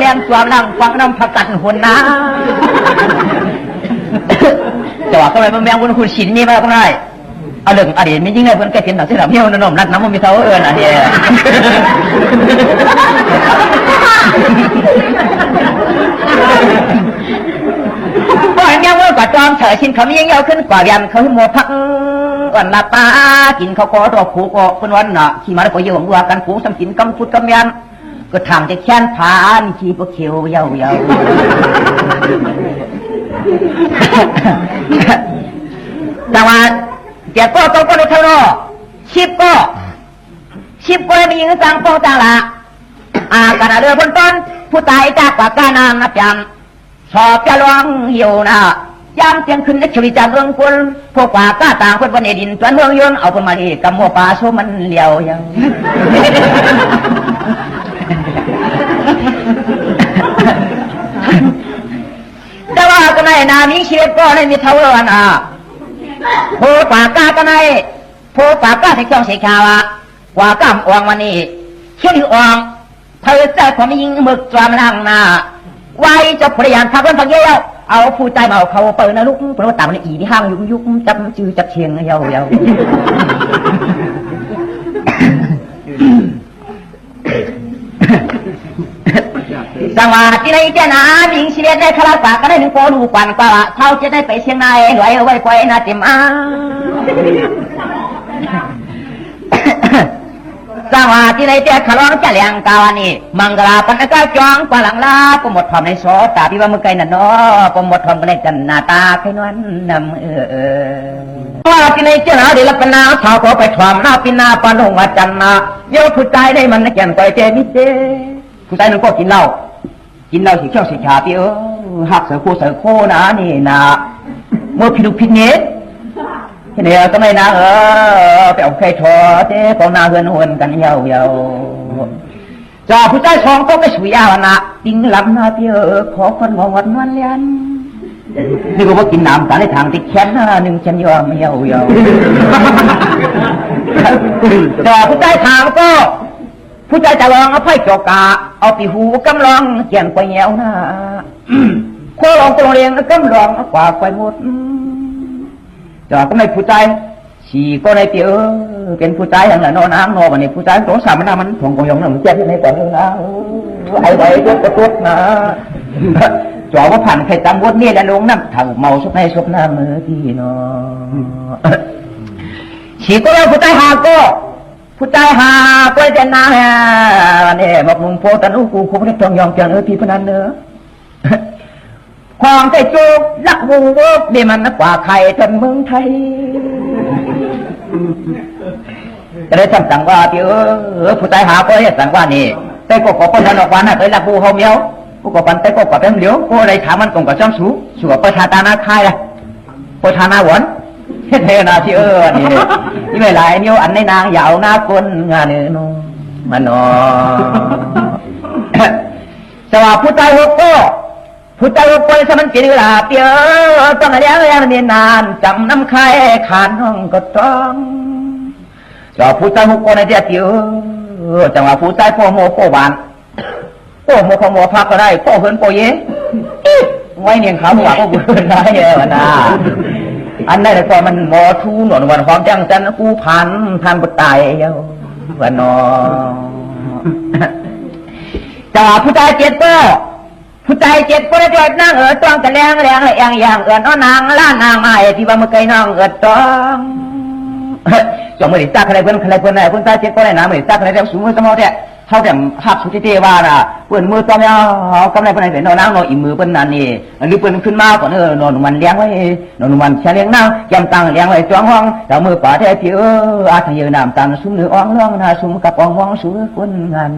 เลี้ยงตัวนั่งฟังน้ำผักกัดหุ่นนะแต่ว่าก็ไม่แมงวันคุณฉินนี่มาก็ได้เอาเรื่องอดีตไม่ยิ่งเลยเพื่อนแกเห็นหนังที่เราเที่ยวนั่นนักน้ำมันมีเท่าอันนี้บ่อยแมงวันกว่าจอมเฉยชินเขาไม่ยิ่งเยาขึ้นกว่ายันเขาหมัวพักอ่อนละปากินเขาก็ตัวผูกก็เป็นวันน่ะขี่มาแล้วก็เยี่ยมวัวกันผูกสำกินกำพุดกำยันก็ทำจะแค้นผ่านขี่พวกเขียวเยาแต่ว่าเจ้าก็ในเท่านั้นชิบก็ไม่ยิงจังป้องจังละกันเรือพ้นต้นผู้ตายจากปากกานางนับยันสอบจะลองเหี่ยวนะยามเตียงขึ้นในชีวิตจากเมืองคนพวกปากก้าต่างคนวันดินจวนเมืองยนเอาคนมาดีกำมัวปลาโซมันเหลียวยังแต่ว่าก็ในนามีชีวิตก็ในมีเท่านั้นโพปากกากันในโพปากกาที่เครื่องเสียขาวว่าก้ามอวงวันนี้เขี้ยวอวงเธอเจ้าความยิงหมึกจวมนั่งนาไว้จะพยายามพักวันพักเยี่ยวเอาผู้ใจมาเอาเขาเปิดนะลูกเพราะว่าต่างในอีที่ห้างยุกจับจือจับเชียงเยาจังหวะที่ในเจ้าหน้ามิงเสียได้ขลังปากก็ได้หนึ่งโปดูกวันกว่าเท่าจะได้ไปเชียงนายหน่วยไว้ไว้นาเต็มจังหวะที่ในเจ้าขลังจะเลี้ยงกาวนี่มังกรปันก็จ้องกว่าหลังลาปมดทอมในโซตาพี่ว่าเมื่อไงน่ะเนาะปมดทอมกันในจันนาตาใครนวลนำว่าที่ในเจ้าหน้าเดี๋ยวละปนาชาวขอไปทอมหน้าปินาปานงวัจันนาเยอะผู้ใจได้มันนักแก่นต่อยเจมิเจผู้ชายนึงก็กินเหล้าสีเขียวสีขาพี่หักเสือโคนะนี่นะเมื่อพิดุพิเนตทีนี้ก็ไม่นะไปเอาใครทอเจ๊ปองนาเฮือนหวนกันเยาจ่อผู้ชายสองก็ไปสุยาวนะติงลำนาพี่ขอคนงงวันวันเลี้ยนนี่ก็ว่ากินน้ำกันในทางติดแขนหนึ่งฉันยอมเยาจ่อผู้ชายถามก็ผู้ใจจะลองเอาไพ่จกาเอาปีหูกำลองเขียนไปแยวนะโคลองตรงเรียงกำลองกว่าไปหมดจากก็ในผู้ใจสี่ก็ในเตี๋ยเป็นผู้ใจอย่างไรนอนอ้างนอวันนี้ผู้ใจโตสามมันถ่วงกงยองหนึ่งเจ็บที่ในก่อนนะไอ้ใบยกกระตุ้นนะจ่อว่าผ่านใครตามวัดนี่แล้วลงน้ำถังเมาซุปในซุปหน้ามือที่นอสี่ก็แล้วผู้ใจหาก็ผู้ใจหาก็จะนาเนี่ยบอกมึงโพตันกูคงไม่ต้องยอมจังพี่พนันเนื้อความใจจุกลักวูบเดี๋ยวมันนักกว่าใครจนเมืองไทยจะได้สั่งว่าพี่ผู้ใจหาก็จะสั่งว่านี่แต่ก็ขอคนนั้นออกวันน่ะไปลักวูเขาเมียวกูก็ปันแต่ก็ปันเหลียวกูอะไรถามมันตรงกับจ้ำสูสู่กับประชาตานาคายละประชานาหวนเฮ็ดเฮนาที่นี่นี่ไม่หลายนิ้วอันในนางยาวหน้าคนงานนี่น้องมันนอสว่าผู้ใจหัวโก้ผู้ใจหัวโก้สมันกินเวลาเปียต้องเลี้ยงนี่นานจำน้ำไข่ขานห้องก็ต้องสว่าผู้ใจหัวโก้ในเดียเตียวจังว่าผู้ใจพ่อโมโก้บานโก้โมขโมพักก็ได้โก้เฮินโก้เย่ไว้เนียงขาวหัวก็บุญได้เอวนาอันนั้นแต่มันหมอทูหนวดวันความจังจันกูพันบุตรตายเยาวันนอจ่าผู้ชายเจ็ดก็ผู้ชายเจ็ดก็ได้ด้วยนั่งต้องจะแรงอย่างนางล้านนางไม้ที่ว่าเมื่อไกลน้องต้องจงไม่ได้ซักอะไรเพื่อนไหนคนชายเจ็ดก็ได้นะไม่ได้ซักอะไรแล้วสูงมือสมอเนี่ยเขาแต่ภาพสุดที่ว่าน่ะเปิ่นมือต้องเอากำไรเปิ่นเป็นนางนอนอีมือเปิ่นนั่นนี่หรือเปิ่นขึ้นมาก่อนนอนมันเลี้ยงไว้นอนมันแช่เลี้ยงนางยำตังเลี้ยงไว้จ้องห้องแต่มือป่าแท้พี่อาทะเยน้ำตังซุ้มเนื้ออ่องล่องนาซุ้มกับอ่องห้องสู้คนงาน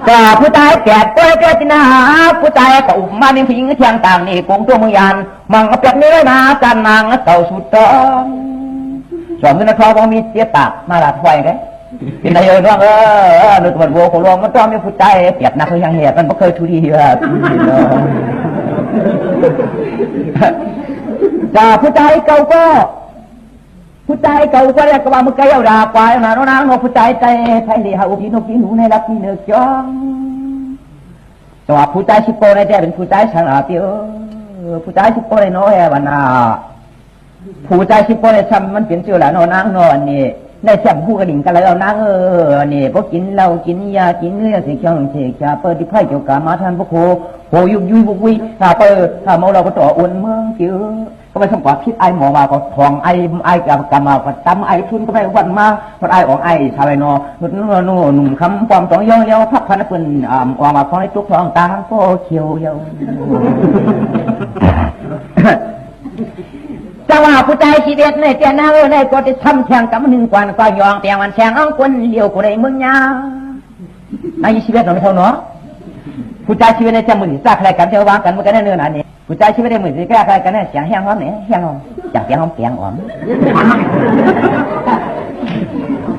ก็ผู้ตายแก่ก็เกิดที่นาผู้ตายก็อุ้มมาในพิงเทียงต่างนี่กงตัวมือยานมังเอาเปรียบเนื้อนาจันนางเต่าสุดต้องสอนเงินทองมีเสียปากมาหลัดไฟไงที่นายน้องนึกว่าวัวของเรามันต้องมีผู้ใจเปียกนักเขายังเหตุมันไม่เคยทุเรียนจ่าผู้ใจเก่าก็ ผู้ใจเก่าก็เรียกว่ามึงเกี่ยวดาปลายนะน้องนางนกผู้ใจใจไทยเลี้ยวพี่นกพี่หนูในรับพี่เนื้อจ้องตัวผู้ใจชิโปในใจเป็นผู้ใจฉลาดเดียวผู้ใจชิโปในน้อยวันน่ะผู้ใจชิโปในซ้ำมันเปลี่ยนชื่อละน้องนางนอนนี่ในแซมผู้กระดิ่งกันแล้วนางนี่พวกกินเหล้ากินยากินเนื้อเสียงเสียชาเปิดที่ไพ่เกี่ยวกับมาทันพวกโหยุยยุยบุกวิถ้าเปิดถ้าเมาเราก็ต่ออุ่นเมืองเจือก็ไม่สมกว่าพิษไอหมอมาก็ทองไอกับกรรมาก็ตำไอทุนก็ไม่วันมาพอไอออกไอชาวไอโนหนุ่มคำความต้องย่องเลี้ยวพักพันปืนออกมาพอในจุกทองตาก็เขียวเยาจังว่าผู้ใจชีวิตในเตียนนาในก็จะทำแข่งกับหนึ่งกวนก็ยองแต่วันแข่งเอาคนเลี้ยวกูได้มึงยาในชีวิตเราไม่เท่าเนาะผู้ใจชีวิตในจะมือซาใครกันเท่าว่ากันมันก็ได้เนื้อหนาเนี่ยผู้ใจชีวิตในมือที่แก้ใครกันเนี่ยเสียงแห้งหอมเนี่ยแห้งหอมจากเสียงหอมเสียงหอม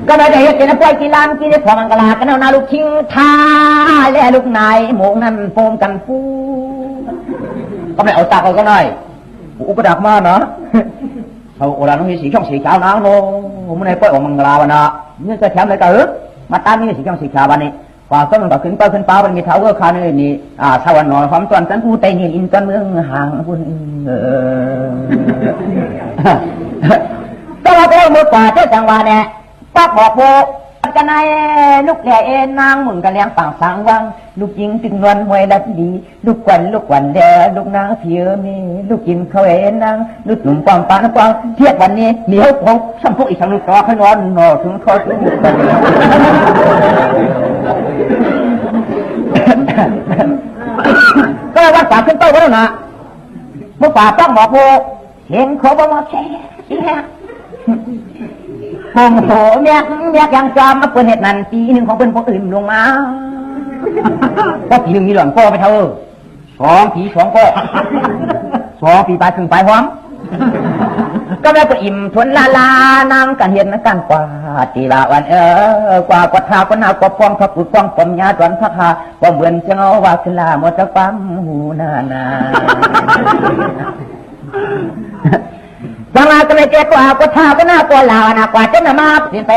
ก็ไม่ได้เห็นนะป่วยกีฬากินได้พอมังกลากันเอานาลูกทิ้งท่าและลูกนายหมงนั่นโฟมกันฟูก็ไม่เอาตาเขาก็หน่อยอุปดักมาเนาะเขาโอรานุสีช่องสีขาวน้ำโน่มันในป่วยออกมังกลาวันน่ะนี่จะแถมอะไรกันมาตามนี่สีช่องสีขาววันนี้กว่าต้นมันก็ขึ้นไปขึ้นป้ามันมีเท้าก็คานี่ชาวหน่อยความตอนกันผู้ใจนี่อินกันเมืองห่างพุ่นก็เราไปเมื่อกว่าเจ้าจังหวะเนี่ยป้าบอกโบกันนายลูกแหล่เอ็นนางหมุนกันเลี้ยงปากสังวังลูกยิงตึงนวลมวยดัดดีลูกกวันแดลูกนางเพียมีลูกกินเขาเอ็นนางลูกหนุ่มปองปานปองเทียบวันนี้เหนียวพงสัมพุอีกทางลูกต่อขนอนหนอถึงคอถึงก็วัดป่าขึ้นเต้าก็แล้วนะเมื่อป่าป้องบอกโบเห็นเขาบอกว่าแค่โอ้โหเมียยังจอมมาเปิดเหตุนั้นปีหนึ่งของเปิ้นพวกอื่นลงมาก็ปีหนึ่งมีหล่อนก็ไปเท่า2 ปี2ก็2 ปีไปถึงไปหอมก็แล้วก็อิ่มทนลานางกันเห็นนักการกว่าตีลาวันกว่ากว่าทาก็น่ากว่าพวงพักกุดพวงปมยาดวนพักหาว่าเหมือนจะเอาว่าขึ้นลาหมดจะปั๊มหูนาบางลาก็เลยเจ๊กว่าทาก็น่ากว่าลาน่ากว่าจะมาเปลี่ยนไป